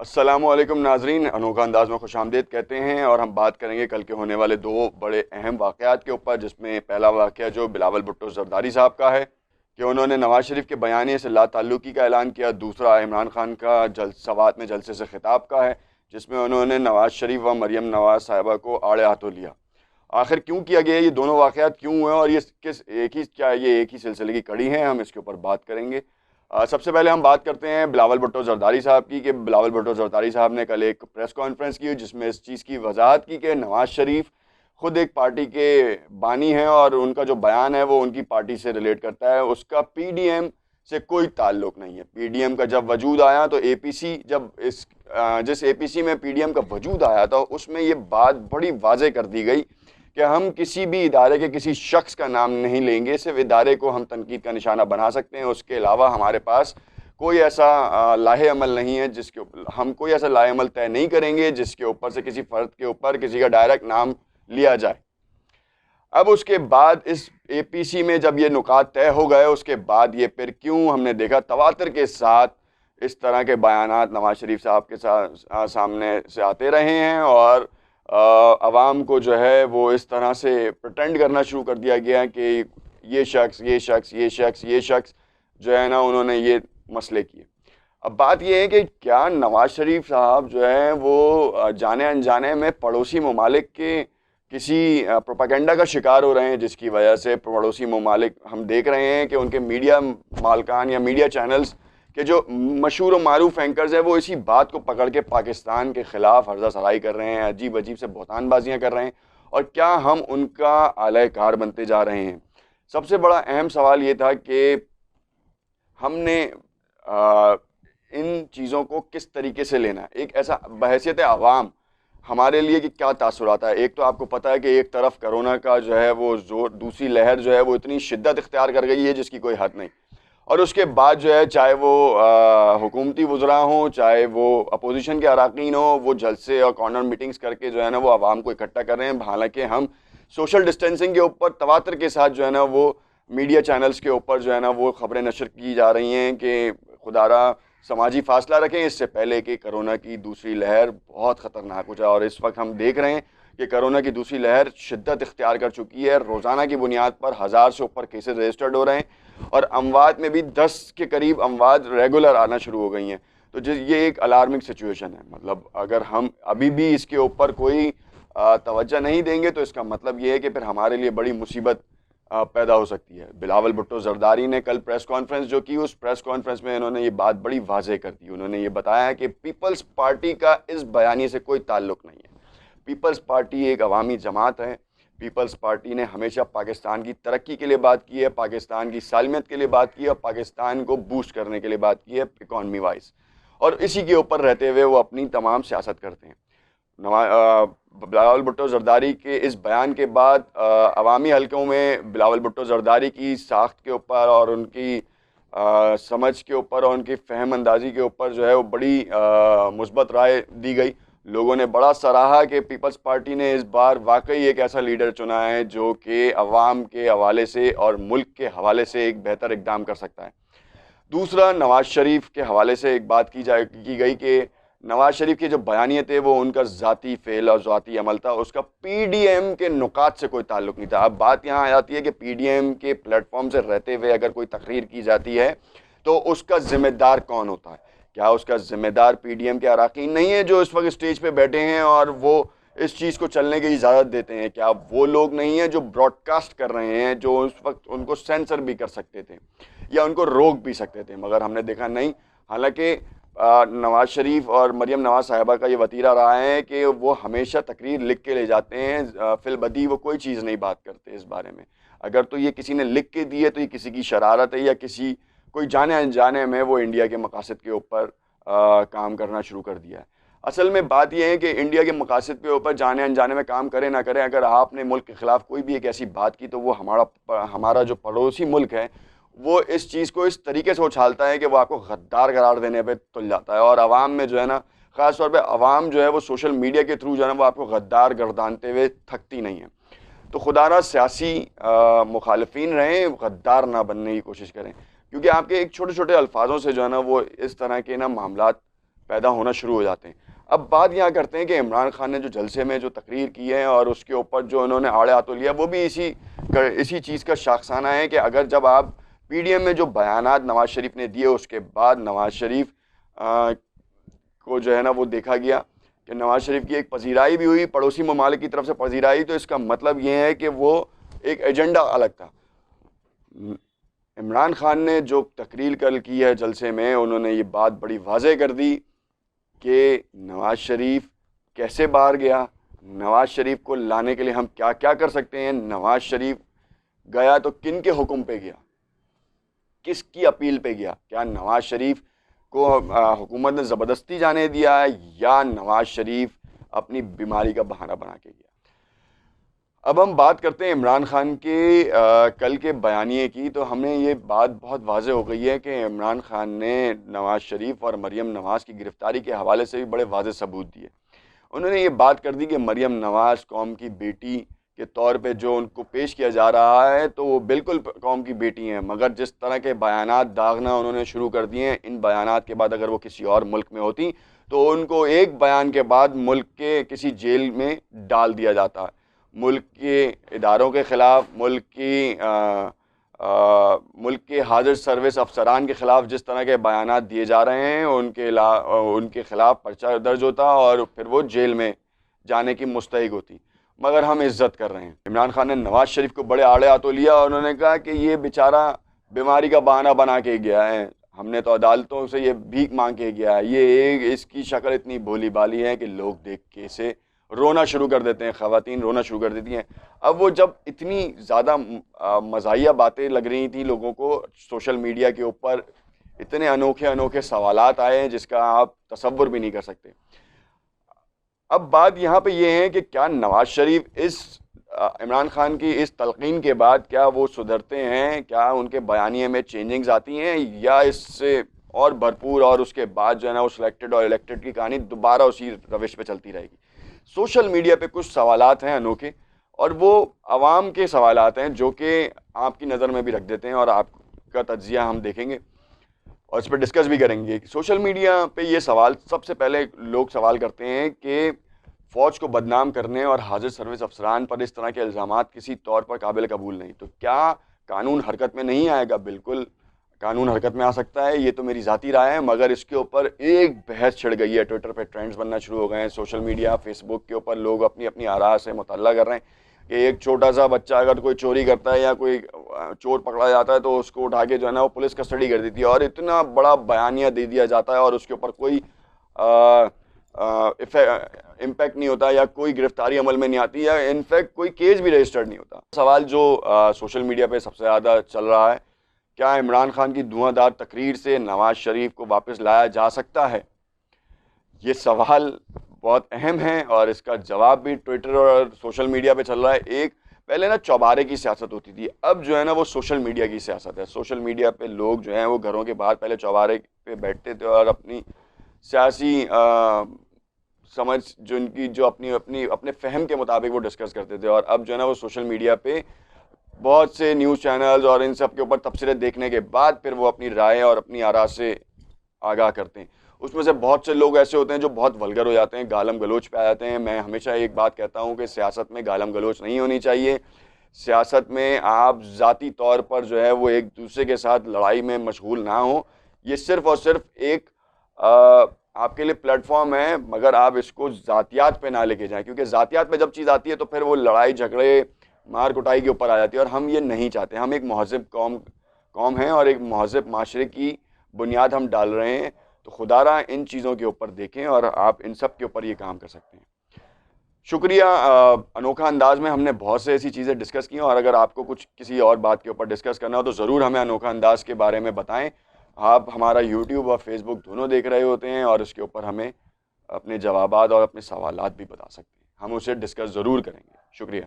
السلام علیکم ناظرین، انوکھا انداز میں خوش آمدید کہتے ہیں اور ہم بات کریں گے کل کے ہونے والے دو بڑے اہم واقعات کے اوپر، جس میں پہلا واقعہ جو بلاول بھٹو زرداری صاحب کا ہے کہ انہوں نے نواز شریف کے بیانیے سے لا تعلقی کا اعلان کیا، دوسرا عمران خان کا سوات میں جلسے سے خطاب کا ہے جس میں انہوں نے نواز شریف و مریم نواز صاحبہ کو آڑے ہاتھوں لیا۔ آخر کیوں کیا گیا یہ دونوں واقعات کیوں ہوئے اور یہ کس ایک ہی سلسلے کی کڑی ہیں، ہم اس کے اوپر بات کریں گے۔ سب سے پہلے ہم بات کرتے ہیں بلاول بھٹو زرداری صاحب کی کہ بلاول بھٹو زرداری صاحب نے کل ایک پریس کانفرنس کی جس میں اس چیز کی وضاحت کی کہ نواز شریف خود ایک پارٹی کے بانی ہیں اور ان کا جو بیان ہے وہ ان کی پارٹی سے ریلیٹ کرتا ہے، اس کا پی ڈی ایم سے کوئی تعلق نہیں ہے۔ پی ڈی ایم کا جب وجود آیا تو اے پی سی جس اے پی سی میں پی ڈی ایم کا وجود آیا تھا اس میں یہ بات بڑی واضح کر دی گئی کہ ہم کسی بھی ادارے کے کسی شخص کا نام نہیں لیں گے، صرف ادارے کو ہم تنقید کا نشانہ بنا سکتے ہیں، اس کے علاوہ ہمارے پاس کوئی ایسا لاہے عمل نہیں ہے جس کے ہم کوئی ایسا لاہے عمل طے نہیں کریں گے جس کے اوپر سے کسی فرد کے اوپر کسی کا ڈائریکٹ نام لیا جائے۔ اب اس کے بعد اس اے پی سی میں جب یہ نکات طے ہو گئے، اس کے بعد یہ پھر کیوں ہم نے دیکھا تواتر کے ساتھ اس طرح کے بیانات نواز شریف صاحب کے سامنے سے آتے رہے ہیں اور عوام کو جو ہے وہ اس طرح سے پریٹینڈ کرنا شروع کر دیا گیا کہ یہ شخص جو ہے نا انہوں نے یہ مسئلے کیے۔ اب بات یہ ہے کہ کیا نواز شریف صاحب جو ہیں وہ جانے انجانے میں پڑوسی ممالک کے کسی پروپیگنڈا کا شکار ہو رہے ہیں، جس کی وجہ سے پڑوسی ممالک ہم دیکھ رہے ہیں کہ ان کے میڈیا مالکان یا میڈیا چینلز کہ جو مشہور و معروف اینکرز ہیں وہ اسی بات کو پکڑ کے پاکستان کے خلاف ہرزہ سرائی کر رہے ہیں، عجیب عجیب سے بہتان بازیاں کر رہے ہیں، اور کیا ہم ان کا اعلی کار بنتے جا رہے ہیں؟ سب سے بڑا اہم سوال یہ تھا کہ ہم نے ان چیزوں کو کس طریقے سے لینا ہے۔ ایک ایسا بحیثیت عوام ہمارے لیے کہ کیا تاثرات ہے۔ ایک تو آپ کو پتہ ہے کہ ایک طرف کرونا کا جو ہے وہ زور، دوسری لہر جو ہے وہ اتنی شدت اختیار کر گئی ہے جس کی کوئی حد نہیں، اور اس کے بعد جو ہے چاہے وہ حکومتی وزراء ہوں چاہے وہ اپوزیشن کے اراکین ہوں، وہ جلسے اور کارنر میٹنگز کر کے جو ہے نا وہ عوام کو اکٹھا کر رہے ہیں، حالانکہ ہم سوشل ڈسٹینسنگ کے اوپر تواتر کے ساتھ جو ہے نا وہ میڈیا چینلز کے اوپر جو ہے نا وہ خبریں نشر کی جا رہی ہیں کہ خدا را سماجی فاصلہ رکھیں اس سے پہلے کہ کرونا کی دوسری لہر بہت خطرناک ہو جائے۔ اور اس وقت ہم دیکھ رہے ہیں کہ کرونا کی دوسری لہر شدت اختیار کر چکی ہے، روزانہ کی بنیاد پر 1000 سے اوپر کیسز رجسٹرڈ ہو رہے ہیں اور اموات میں بھی 10 کے قریب اموات ریگولر آنا شروع ہو گئی ہیں۔ تو یہ ایک الارمنگ سچویشن ہے، مطلب اگر ہم ابھی بھی اس کے اوپر کوئی توجہ نہیں دیں گے تو اس کا مطلب یہ ہے کہ پھر ہمارے لیے بڑی مصیبت پیدا ہو سکتی ہے۔ بلاول بھٹو زرداری نے کل پریس کانفرنس جو کی، اس پریس کانفرنس میں انہوں نے یہ بات بڑی واضح کر دی۔ انہوں نے یہ بتایا کہ پیپلز پارٹی کا اس بیانیے سے کوئی تعلق نہیں ہے۔ پیپلز پارٹی ایک عوامی جماعت ہے۔ پیپلز پارٹی نے ہمیشہ پاکستان کی ترقی کے لیے بات کی ہے، پاکستان کی سالمیت کے لیے بات کی ہے اور پاکستان کو بوسٹ کرنے کے لیے بات کی ہے اکانومی وائز، اور اسی کے اوپر رہتے ہوئے وہ اپنی تمام سیاست کرتے ہیں۔ بلاول بھٹو زرداری کے اس بیان کے بعد عوامی حلقوں میں بلاول بھٹو زرداری کی ساخت کے اوپر اور ان کی سمجھ کے اوپر اور ان کی فہم اندازی کے اوپر جو ہے وہ بڑی مثبت رائے دی گئی۔ لوگوں نے بڑا سراہا کہ پیپلز پارٹی نے اس بار واقعی ایک ایسا لیڈر چنا ہے جو کہ عوام کے حوالے سے اور ملک کے حوالے سے ایک بہتر اقدام کر سکتا ہے۔ دوسرا، نواز شریف کے حوالے سے ایک بات کی گئی کہ نواز شریف کے جو بیانیے تھے وہ ان کا ذاتی فعل اور ذاتی عمل تھا، اس کا پی ڈی ایم کے نکات سے کوئی تعلق نہیں تھا۔ اب بات یہاں آ جاتی ہے کہ پی ڈی ایم کے پلیٹ فارم سے رہتے ہوئے اگر کوئی تقریر کی جاتی ہے تو اس کا ذمہ دار کون ہوتا ہے؟ کیا اس کا ذمہ دار پی ڈی ایم کے اراکین نہیں ہے جو اس وقت اسٹیج پہ بیٹھے ہیں اور وہ اس چیز کو چلنے کی اجازت دیتے ہیں؟ کیا وہ لوگ نہیں ہیں جو براڈ کاسٹ کر رہے ہیں، جو اس وقت ان کو سینسر بھی کر سکتے تھے یا ان کو روک بھی سکتے تھے؟ مگر ہم نے دیکھا نہیں۔ حالانکہ نواز شریف اور مریم نواز صاحبہ کا یہ وتیرہ رہا ہے کہ وہ ہمیشہ تقریر لکھ کے لے جاتے ہیں، فی البدیہہ وہ کوئی چیز نہیں بات کرتے اس بارے میں۔ اگر تو یہ کسی نے لکھ کے دی ہے تو یہ کسی کی شرارت ہے یا کوئی جانے انجانے میں وہ انڈیا کے مقاصد کے اوپر کام کرنا شروع کر دیا ہے۔ اصل میں بات یہ ہے کہ انڈیا کے مقاصد کے اوپر جانے انجانے میں کام کرے نہ کرے، اگر آپ نے ملک کے خلاف کوئی بھی ایک ایسی بات کی تو وہ ہمارا جو پڑوسی ملک ہے وہ اس چیز کو اس طریقے سے اچھالتا ہے کہ وہ آپ کو غدار قرار دینے پہ تل جاتا ہے، اور عوام میں جو ہے نا، خاص طور پہ عوام جو ہے وہ سوشل میڈیا کے تھرو جو ہے نا وہ آپ کو غدار گردانتے ہوئے تھکتی نہیں ہے۔ تو خدا را سیاسی مخالفین رہیں، غدار نہ بننے کی کوشش کریں، کیونکہ آپ کے ایک چھوٹے چھوٹے الفاظوں سے جو ہے نا وہ اس طرح کے نا معاملات پیدا ہونا شروع ہو جاتے ہیں۔ اب بات یہاں کرتے ہیں کہ عمران خان نے جو جلسے میں جو تقریر کی ہے اور اس کے اوپر جو انہوں نے آڑے ہاتھوں لیا، وہ بھی اسی چیز کا شاخسانہ ہے کہ اگر جب آپ پی ڈی ایم میں جو بیانات نواز شریف نے دیے، اس کے بعد نواز شریف کو جو ہے نا وہ دیکھا گیا کہ نواز شریف کی ایک پذیرائی بھی ہوئی، پڑوسی ممالک کی طرف سے پذیرائی، تو اس کا مطلب یہ ہے کہ وہ ایک ایجنڈا الگ تھا۔ عمران خان نے جو تقریر کل کی ہے جلسے میں، انہوں نے یہ بات بڑی واضح کر دی کہ نواز شریف کیسے باہر گیا، نواز شریف کو لانے کے لیے ہم کیا کیا کر سکتے ہیں، نواز شریف گیا تو کن کے حکم پہ گیا، کس کی اپیل پہ گیا، کیا نواز شریف کو حکومت نے زبردستی جانے دیا ہے یا نواز شریف اپنی بیماری کا بہانہ بنا کے گیا۔ اب ہم بات کرتے ہیں عمران خان کے کل کے بیانیے کی، تو ہمیں یہ بات بہت واضح ہو گئی ہے کہ عمران خان نے نواز شریف اور مریم نواز کی گرفتاری کے حوالے سے بھی بڑے واضح ثبوت دیے۔ انہوں نے یہ بات کر دی کہ مریم نواز قوم کی بیٹی کے طور پہ جو ان کو پیش کیا جا رہا ہے تو وہ بالکل قوم کی بیٹی ہیں، مگر جس طرح کے بیانات داغنا انہوں نے شروع کر دیے ہیں، ان بیانات کے بعد اگر وہ کسی اور ملک میں ہوتی تو ان کو ایک بیان کے بعد ملک کے کسی جیل میں ڈال دیا جاتا ہے۔ ملک کے اداروں کے خلاف، ملک کے حاضر سروس افسران کے خلاف جس طرح کے بیانات دیے جا رہے ہیں، ان کے خلاف پرچہ درج ہوتا اور پھر وہ جیل میں جانے کی مستحق ہوتی، مگر ہم عزت کر رہے ہیں۔ عمران خان نے نواز شریف کو بڑے آڑے ہاتھوں لیا اور انہوں نے کہا کہ یہ بیچارہ بیماری کا بہانہ بنا کے گیا ہے، ہم نے تو عدالتوں سے یہ بھیک مانگ کے گیا ہے، اس کی شکل اتنی بھولی بھالی ہے کہ لوگ دیکھ کے اسے رونا شروع کر دیتے ہیں، خواتین رونا شروع کر دیتی ہیں۔ اب وہ جب اتنی زیادہ مزاحیہ باتیں لگ رہی تھیں لوگوں کو، سوشل میڈیا کے اوپر اتنے انوکھے سوالات آئے ہیں جس کا آپ تصور بھی نہیں کر سکتے۔ اب بات یہاں پہ یہ ہے کہ کیا نواز شریف اس عمران خان کی اس تلقین کے بعد کیا وہ سدھرتے ہیں، کیا ان کے بیانیے میں چینجنگز آتی ہیں، یا اس سے اور بھرپور اور اس کے بعد جو ہے نا وہ سلیکٹڈ اور الیکٹڈ کی کہانی دوبارہ اسی روش پہ چلتی رہے گی۔ سوشل میڈیا پہ کچھ سوالات ہیں انوکھے، اور وہ عوام کے سوالات ہیں جو کہ آپ کی نظر میں بھی رکھ دیتے ہیں اور آپ کا تجزیہ ہم دیکھیں گے اور اس پہ ڈسکس بھی کریں گے۔ سوشل میڈیا پہ یہ سوال سب سے پہلے لوگ سوال کرتے ہیں کہ فوج کو بدنام کرنے اور حاضر سروس افسران پر اس طرح کے الزامات کسی طور پر قابل قبول نہیں، تو کیا قانون حرکت میں نہیں آئے گا؟ بالکل قانون حرکت میں آ سکتا ہے، یہ تو میری ذاتی رائے ہے، مگر اس کے اوپر ایک بحث چھڑ گئی ہے، ٹویٹر پہ ٹرینڈز بننا شروع ہو گئے ہیں، سوشل میڈیا فیس بک کے اوپر لوگ اپنی اپنی آراء سے مطالعہ کر رہے ہیں کہ ایک چھوٹا سا بچہ اگر کوئی چوری کرتا ہے یا کوئی چور پکڑا جاتا ہے تو اس کو اٹھا کے جو ہے نا وہ پولیس کسٹڈی کر دیتی ہے اور اتنا بڑا بیانیہ دے دیا جاتا ہے اور اس کے اوپر کوئی امپیکٹ نہیں ہوتا یا کوئی گرفتاری عمل میں نہیں آتی یا انفیکٹ کوئی کیس بھی رجسٹرڈ نہیں ہوتا۔ سوال جو سوشل میڈیا پہ سب سے زیادہ چل رہا ہے، کیا عمران خان کی دھواں دار تقریر سے نواز شریف کو واپس لایا جا سکتا ہے؟ یہ سوال بہت اہم ہے اور اس کا جواب بھی ٹویٹر اور سوشل میڈیا پہ چل رہا ہے۔ ایک پہلے نا چوبارے کی سیاست ہوتی تھی، اب جو ہے نا وہ سوشل میڈیا کی سیاست ہے۔ سوشل میڈیا پہ لوگ جو ہیں وہ گھروں کے باہر پہلے چوبارے پہ بیٹھتے تھے اور اپنی سیاسی سمجھ جو ان کی جو اپنے فہم کے مطابق وہ ڈسکس کرتے تھے، اور اب جو ہے نا وہ سوشل میڈیا پہ بہت سے نیوز چینلز اور ان سب کے اوپر تبصرے دیکھنے کے بعد پھر وہ اپنی رائے اور اپنی آراء سے آگاہ کرتے ہیں۔ اس میں سے بہت سے لوگ ایسے ہوتے ہیں جو بہت ولگر ہو جاتے ہیں، گالم گلوچ پہ آ جاتے ہیں۔ میں ہمیشہ ایک بات کہتا ہوں کہ سیاست میں گالم گلوچ نہیں ہونی چاہیے۔ سیاست میں آپ ذاتی طور پر جو ہے وہ ایک دوسرے کے ساتھ لڑائی میں مشغول نہ ہوں۔ یہ صرف اور صرف ایک آپ کے لیے پلیٹ فارم ہے، مگر آپ اس کو ذاتیات پہ نہ لے کے جائیں، کیونکہ ذاتیات پہ جب چیز آتی ہے تو پھر وہ لڑائی جھگڑے مار کٹائی کے اوپر آ جاتی ہے، اور ہم یہ نہیں چاہتے۔ ہم ایک مہذب قوم ہیں اور ایک مہذب معاشرے کی بنیاد ہم ڈال رہے ہیں، تو خدا را ان چیزوں کے اوپر دیکھیں اور آپ ان سب کے اوپر یہ کام کر سکتے ہیں۔ شکریہ۔ انوکھا انداز میں ہم نے بہت سے ایسی چیزیں ڈسکس کی ہیں، اور اگر آپ کو کچھ کسی اور بات کے اوپر ڈسکس کرنا ہو تو ضرور ہمیں انوکھا انداز کے بارے میں بتائیں۔ آپ ہمارا یوٹیوب اور فیس بک دونوں دیکھ رہے ہوتے ہیں اور اس کے اوپر ہمیں اپنے جوابات اور اپنے سوالات بھی بتا سکتے ہیں، ہم اسے ڈسکس ضرور کریں گے۔ شکریہ۔